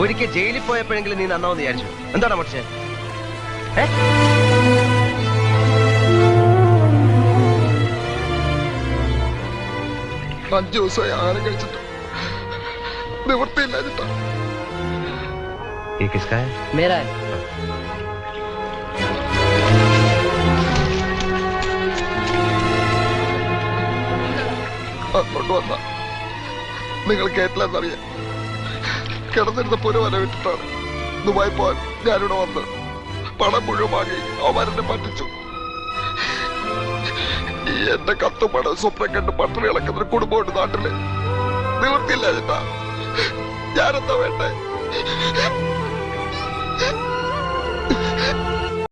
ഒരിക്കൽ ജയിലിൽ പോയപ്പോഴെങ്കിലും നീ നന്നാവെന്ന് വിചാരിച്ചു. എന്താണ് പക്ഷേ 5 ദിവസമായി ആഹാരം കഴിച്ചിട്ട് നിവൃത്തിയില്ല. ये किसका है? मेरा है. അങ്ങോട്ട് വന്ന നിങ്ങൾ കേട്ടില്ലെന്നറിയാം. കിടന്നിരുന്ന പുര വല വിട്ടിട്ടാണ് ദുബായി പോവാൻ ഞാനിവിടെ വന്ന് പണം മുഴുവൻ വാങ്ങി അവരെന്നെ പറ്റിച്ചു. ഈ എന്റെ കത്തും പണം സ്വപ്നം കണ്ട് പട്ടിണി ഇളക്കുന്ന കുടുംബമുണ്ട് നാട്ടില്. നിവൃത്തിയില്ല ചേട്ടാ. ഞാനെന്താ വേണ്ടേ?